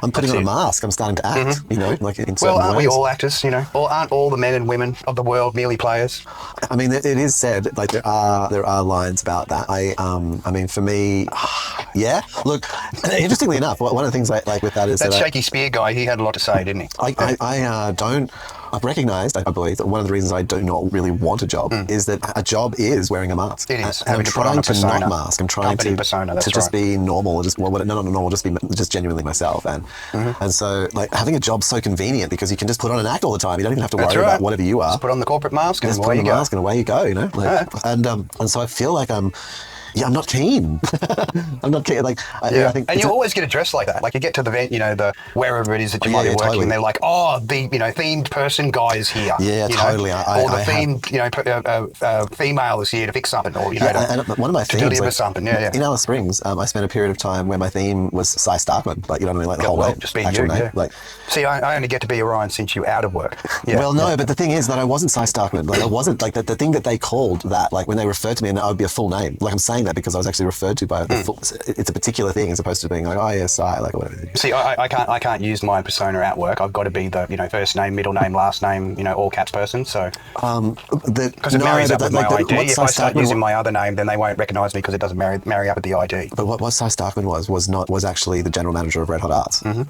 I'm putting on a mask. I'm starting to act, you know, like in certain Well, aren't ways. we all actors, you know? Or aren't all the men and women of the world merely players? I mean, it is said, like, there are lines about that. I mean, for me, yeah. Look, interestingly enough, one of the things like with that is That that shaky spear guy, he had a lot to say, didn't he? I've recognised, I believe, that one of the reasons I do not really want a job is that a job is wearing a mask. It is. And I'm to put on trying a to persona. not mask. I'm trying Company to persona, that's just right. be normal, just not normal, just be just genuinely myself. And so, like, having a job's so convenient because you can just put on an act all the time. You don't even have to worry about whatever you are. Just put on the corporate mask and Just away put on you the go. mask and away you go. You know, like, and so I feel like I'm not keen. I'm not keen. Like, I think, and you always get addressed like that. Like you get to the event, you know, the wherever it is that you might be working, totally. and they're like, "Oh, the themed person guy is here." Yeah, you totally. Know? Or the themed female is here to fix something, or and one of my to themes, deliver something. Yeah. In Alice Springs, I spent a period of time where my theme was Cy Starkman, like, you know what I mean, like the whole name, just being actual you. name. Yeah. Like, see, I only get to be Orion since you're out of work. Yeah. Well, no, but the thing is that I wasn't Cy Starkman. Like, I wasn't, like, the thing that they called that, like, when they referred to me, and that would be a full name. Like, I'm saying that because I was actually referred to by the full, it's a particular thing as opposed to being like, oh yeah, Cy, like, whatever. See, I can't use my persona at work. I've got to be the first name, middle name, last name, all caps person. So because it marries up with my ID. If I start using my other name, then they won't recognise me because it doesn't marry up with the ID. But what Cy Starkman was actually the general manager of Red Hot Arts, right?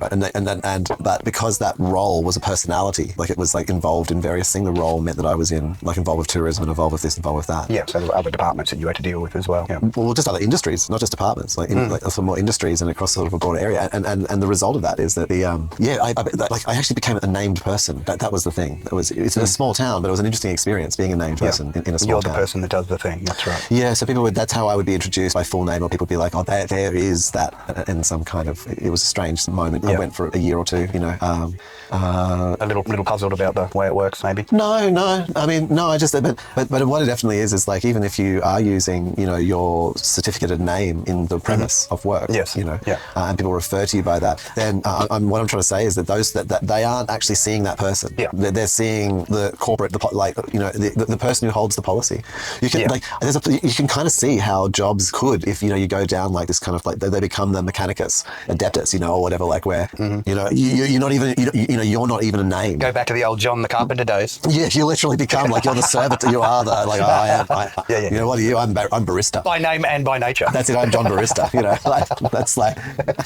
But because that role was a personality, like, it was like involved in various things. The role meant that I was involved with tourism and involved with this, involved with that. Yeah, so there were other departments that you had to deal with as well. Yeah. Well, just other industries, not just departments, like some more industries and across sort of a broader area. And the result of that is that I actually became a named person. That was the thing. It's in a small town, but it was an interesting experience being a named person in a small town. You're the person that does the thing. That's right. Yeah, so that's how I would be introduced by full name, or people would be like, oh, there is that, and some kind of, it was a strange moment. I went for a year or two, a little puzzled about the way it works, maybe. No. I mean, no. I just, but what it definitely is like, even if you are using, your certificated name in the premise of work, yes, and people refer to you by that, then what I'm trying to say is that that they aren't actually seeing that person. Yeah. They're seeing the corporate, the person who holds the policy. You can you can kind of see how jobs could, if you go down like this kind of, like, they become the mechanicus adeptus, or whatever, like, where you're not even you're not even a name. Go back to the old John the Carpenter days. Yeah, you literally become like, you're the servant. You are the, like, I am. You know, what are you? I'm barista. By name and by nature. That's it. I'm John Barista. Like, that's like.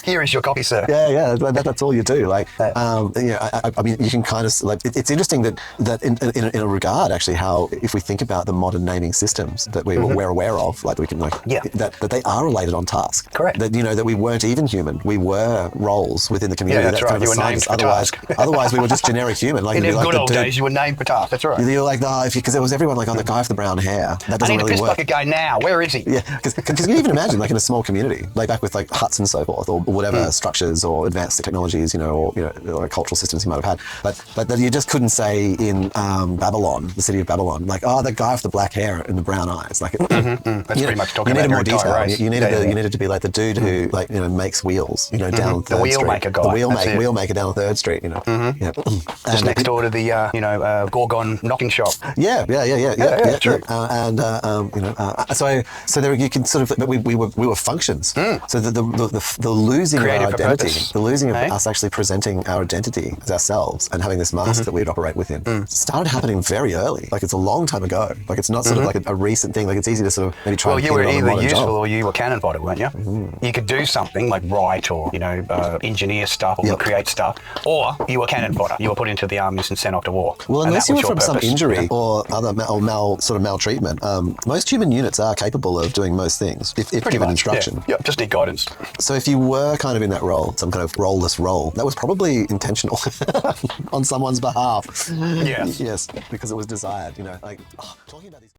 Here is your copy, sir. Yeah. That's all you do. Like, I mean, you can kind of, like, it's interesting that in a regard, actually, how, if we think about the modern naming systems that we're aware of, like, we can, like, that they are related on task. Correct. That that we weren't even human. We were roles within the community. Yeah, that's right. Kind of You were named for task. Otherwise, we were just generic human. Like, in the like good old dude, days, you were named for task. That's right. you're like, no, because there was everyone like, oh, the guy with the brown hair. That doesn't I need really a piss work. bucket guy now. Where is he? Yeah, because you can even imagine, like, in a small community, like back with like huts and so forth, or whatever structures or advanced technologies, or cultural systems you might have had, but that you just couldn't say in Babylon, the city of Babylon, like, oh, the guy with the black hair and the brown eyes. Like, That's pretty much talking you about needed more your entire detail. race. You needed to be like the dude who, like, makes wheels, down The 3rd wheel Street. maker guy. The wheel maker down 3rd Street. Yeah. Just next door to the Gorgon knocking shop. Yeah, true. So there you can sort of, but we were functions. So the losing Creative of our identity, purpose. the losing of us actually presenting our identity as ourselves and having this mask that we'd operate within, started happening very early. Like, it's a long time ago. Like, it's not sort of like a recent thing. Like, it's easy to sort of maybe try. Well, and you were pin it on a either modern useful job. or you were cannon fodder, weren't you? You could do something like write or engineer stuff or create stuff, or you were cannon fodder. You were put into the armies and sent off to war. Well, unless you were from some purpose, injury or other sort of maltreatment, most human units are capable of doing most things if given instruction. Yeah, just need guidance. So if you were kind of in that role, some kind of role-less role, that was probably intentional on someone's behalf. Yes. Yes, because it was desired. Talking about these.